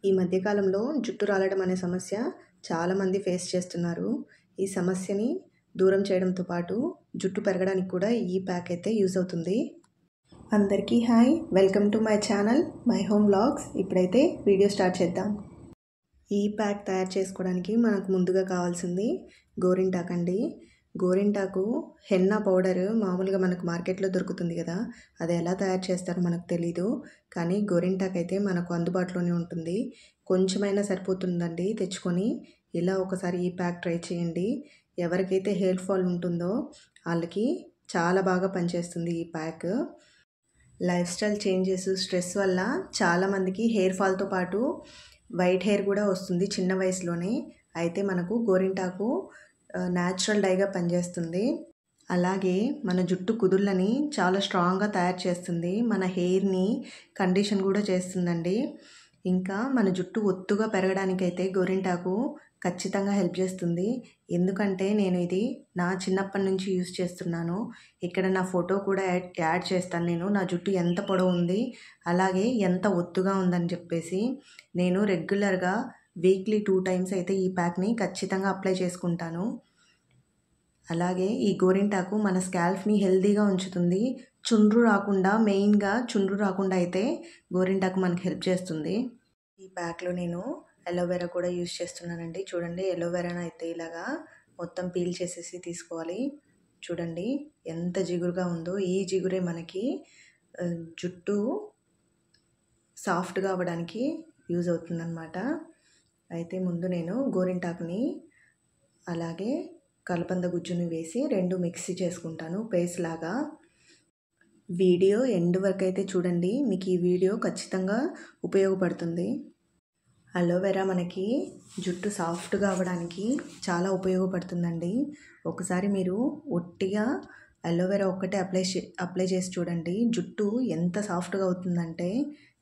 ఈ మధ్య కాలంలో జుట్టు రాలడం అనే సమస్య చాలామంది ఫేస్ చేస్తున్నారు. ఈ సమస్యని దూరం చేయడంతో పాటు జుట్టు పెరగడానికి కూడా ఈ ప్యాక్ అయితే యూజ్ అవుతుంది. అందరికీ hi, welcome to my channel my home vlogs. ఇప్పుడైతే వీడియో స్టార్ట్ చేద్దాం. ఈ ప్యాక్ తయారు చేసుకోవడానికి మనకు ముందుగా కావాల్సింది గోరింటాకు అండి. గోరింటాకు హెన్నా పౌడర్ మామూలుగా మనకు మార్కెట్లో దొరుకుతుంది కదా, అది ఎలా తయారు చేస్తారో మనకు తెలీదు. కానీ గోరింటాకు అయితే మనకు అందుబాటులోనే ఉంటుంది. కొంచెమైనా సరిపోతుందండి తెచ్చుకొని. ఇలా ఒకసారి ఈ ప్యాక్ ట్రై చేయండి. ఎవరికైతే హెయిర్ ఫాల్ ఉంటుందో వాళ్ళకి చాలా బాగా పనిచేస్తుంది ఈ pack. Life style changes, stress వల్ల చాలామందికి హెయిర్ ఫాల్తో పాటు వైట్ హెయిర్ కూడా వస్తుంది చిన్న వయసులోనే. అయితే మనకు గోరింటాకు న్యాచురల్ డైగా పనిచేస్తుంది. అలాగే మన జుట్టు కుదుళ్ళని చాలా స్ట్రాంగ్గా తయారు చేస్తుంది. మన హెయిర్ని కండిషన్ కూడా చేస్తుందండి. ఇంకా మన జుట్టు ఒత్తుగా పెరగడానికైతే గోరింటాకు ఖచ్చితంగా హెల్ప్ చేస్తుంది. ఎందుకంటే నేను ఇది నా చిన్నప్పటి నుంచి యూజ్ చేస్తున్నాను. ఇక్కడ నా ఫోటో కూడా యాడ్ చేస్తాను నేను. నా జుట్టు ఎంత పొడవు ఉంది, అలాగే ఎంత ఒత్తుగా ఉందని చెప్పేసి. నేను రెగ్యులర్గా వీక్లీ 2 times అయితే ఈ ప్యాక్ని ఖచ్చితంగా అప్లై చేసుకుంటాను. అలాగే ఈ గోరింటాకు మన స్కాల్ఫ్ని హెల్తీగా ఉంచుతుంది. చుండ్రు రాకుండా, మెయిన్గా చుండ్రు రాకుండా అయితే గోరింటాకు మనకు హెల్ప్ చేస్తుంది. ఈ ప్యాక్లో నేను అలోవెరా కూడా యూజ్ చేస్తున్నానండి. చూడండి, అలోవెరాను అయితే ఇలాగా మొత్తం పీల్ చేసేసి తీసుకోవాలి. చూడండి ఎంత జిగురుగా ఉందో. ఈ జిగురే మనకి జుట్టు సాఫ్ట్గా అవ్వడానికి యూజ్ అవుతుందన్నమాట. అయితే ముందు నేను గోరింటాకుని అలాగే కలబంద గుజ్జుని వేసి 2 మిక్సీ చేసుకుంటాను పేస్ట్ లాగా. వీడియో ఎండ్ వరకు అయితే చూడండి, మీకు ఈ వీడియో ఖచ్చితంగా ఉపయోగపడుతుంది. అలోవెరా మనకి జుట్టు సాఫ్ట్గా అవ్వడానికి చాలా ఉపయోగపడుతుందండి. ఒకసారి మీరు ఒట్టిగా అలోవెరా ఒక్కటే అప్లై చేసి చూడండి. జుట్టు ఎంత సాఫ్ట్గా అవుతుందంటే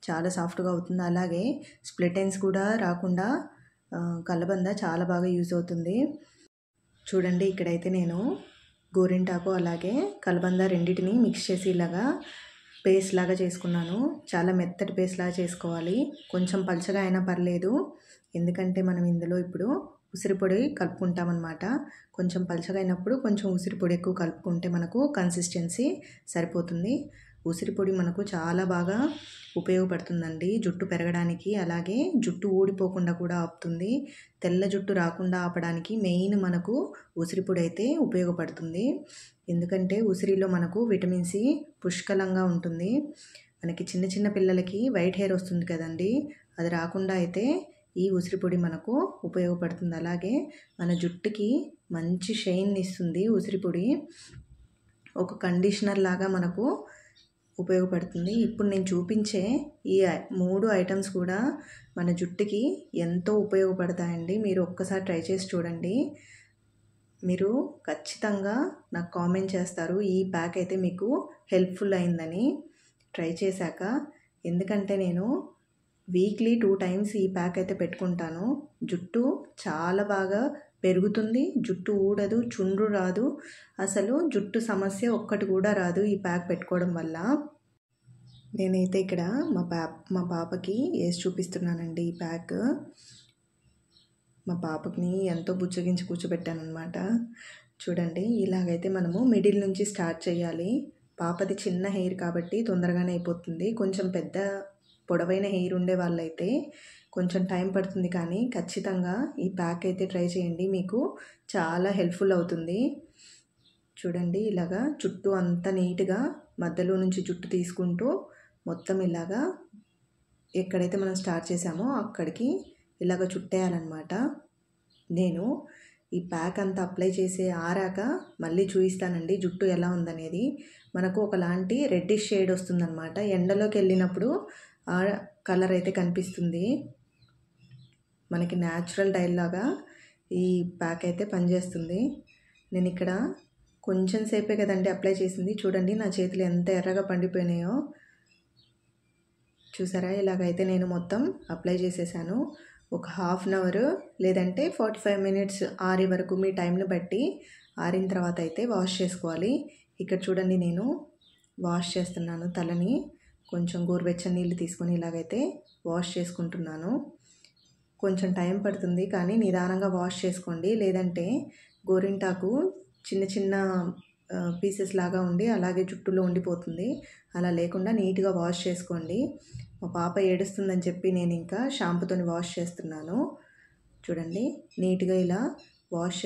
చాలా సాఫ్ట్గా అవుతుంది. అలాగే స్ప్లిట్ ఎండ్స్ కూడా రాకుండా కలబంద చాలా బాగా యూజ్ అవుతుంది. చూడండి, ఇక్కడైతే నేను గోరింటాకు అలాగే కలబంద రెండింటిని మిక్స్ చేసి ఇలాగా పేస్ట్ లాగా చేసుకున్నాను. చాలా మెత్తటి పేస్ట్ లాగా చేసుకోవాలి. కొంచెం పలచగా అయినా పర్లేదు, ఎందుకంటే మనం ఇందులో ఇప్పుడు ఉసిరిపొడి కలుపుకుంటామన్నమాట. కొంచెం పలచగా అయినప్పుడు కొంచెం ఉసిరిపొడి ఎక్కువ కలుపుకుంటే మనకు కన్సిస్టెన్సీ సరిపోతుంది. ఉసిరిపొడి మనకు చాలా బాగా ఉపయోగపడుతుందండి జుట్టు పెరగడానికి. అలాగే జుట్టు ఊడిపోకుండా కూడా ఆపుతుంది. తెల్ల జుట్టు రాకుండా ఆపడానికి మెయిన్ మనకు ఉసిరిపొడి అయితే ఉపయోగపడుతుంది. ఎందుకంటే ఉసిరిలో మనకు విటమిన్ సి పుష్కలంగా ఉంటుంది. మనకి చిన్న చిన్న పిల్లలకి వైట్ హెయిర్ వస్తుంది కదండి, అది రాకుండా అయితే ఈ ఉసిరిపొడి మనకు ఉపయోగపడుతుంది. అలాగే మన జుట్టుకి మంచి షైన్ ఇస్తుంది ఉసిరిపొడి. ఒక కండిషనర్ లాగా మనకు ఉపయోగపడుతుంది. ఇప్పుడు నేను చూపించే ఈ 3 ఐటమ్స్ కూడా మన జుట్టుకి ఎంతో ఉపయోగపడతాయండి. మీరు ఒక్కసారి ట్రై చేసి చూడండి. మీరు ఖచ్చితంగా నాకు కామెంట్ చేస్తారు ఈ ప్యాక్ అయితే మీకు హెల్ప్ఫుల్ అయిందని ట్రై చేశాక. ఎందుకంటే నేను వీక్లీ 2 times ఈ ప్యాక్ అయితే పెట్టుకుంటాను. జుట్టు చాలా బాగా పెరుగుతుంది, జుట్టు ఊడదు, చుండ్రు రాదు, అసలు జుట్టు సమస్య ఒక్కటి కూడా రాదు ఈ ప్యాక్ పెట్టుకోవడం వల్ల. నేనైతే ఇక్కడ మా పాపకి వేసి చూపిస్తున్నానండి ఈ ప్యాక్. మా పాపకి ఎంతో బుచ్చగించి కూర్చోబెట్టాను అనమాట. చూడండి, ఇలాగైతే మనము మిడిల్ నుంచి స్టార్ట్ చేయాలి. పాపది చిన్న హెయిర్ కాబట్టి తొందరగానే అయిపోతుంది. కొంచెం పెద్ద పొడవైన హెయిర్ ఉండే వాళ్ళైతే కొంచెం టైం పడుతుంది. కానీ ఖచ్చితంగా ఈ ప్యాక్ అయితే ట్రై చేయండి, మీకు చాలా హెల్ప్ఫుల్ అవుతుంది. చూడండి, ఇలాగా చుట్టూ అంతా నీట్గా మధ్యలో నుంచి జుట్టు తీసుకుంటూ మొత్తం ఇలాగా ఎక్కడైతే మనం స్టార్ట్ చేసామో అక్కడికి ఇలాగ చుట్టేయాలన్నమాట. నేను ఈ ప్యాక్ అంతా అప్లై చేసి ఆరాక మళ్ళీ చూపిస్తానండి జుట్టు ఎలా ఉందనేది. మనకు ఒకలాంటి రెడ్డిష్ షేడ్ వస్తుందన్నమాట. ఎండలోకి వెళ్ళినప్పుడు ఆ కలర్ అయితే కనిపిస్తుంది. మనకి న్యాచురల్ డై లాగా ఈ ప్యాక్ అయితే పనిచేస్తుంది. నేను ఇక్కడ కొంచెం సేపే కదండి అప్లై చేసింది. చూడండి నా చేతులు ఎంత ఎర్రగా పండిపోయినాయో చూసారా. ఇలాగైతే నేను మొత్తం అప్లై చేసేసాను. ఒక 1/2 hour లేదంటే 45 minutes ఆరే వరకు మీ టైంని బట్టి ఆరిన తర్వాత అయితే వాష్ చేసుకోవాలి. ఇక్కడ చూడండి, నేను వాష్ చేస్తున్నాను తలని. కొంచెం గోరువెచ్చని నీళ్ళు తీసుకొని ఇలాగైతే వాష్ చేసుకుంటున్నాను. కొంచెం టైం పడుతుంది, కానీ నిదానంగా వాష్ చేసుకోండి. లేదంటే గోరింటాకు చిన్న చిన్న పీసెస్ లాగా ఉండి అలాగే జుట్టులో ఉండిపోతుంది. అలా లేకుండా నీట్గా వాష్ చేసుకోండి. మా పాప ఏడుస్తుందని చెప్పి నేను ఇంకా షాంపుతోని వాష్ చేస్తున్నాను. చూడండి, నీట్గా ఇలా వాష్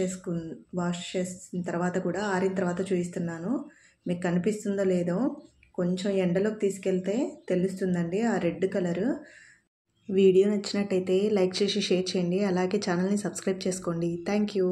చేసిన తర్వాత కూడా ఆరిన తర్వాత చూపిస్తున్నాను. మీకు కనిపిస్తుందో లేదో, కొంచెం ఎండలోకి తీసుకెళ్తే తెలుస్తుందండి ఆ రెడ్ కలర్. వీడియో నచ్చినట్టయితే లైక్ చేసి షేర్ చేయండి. అలాగే ఛానల్ని సబ్స్క్రైబ్ చేసుకోండి. Thank you.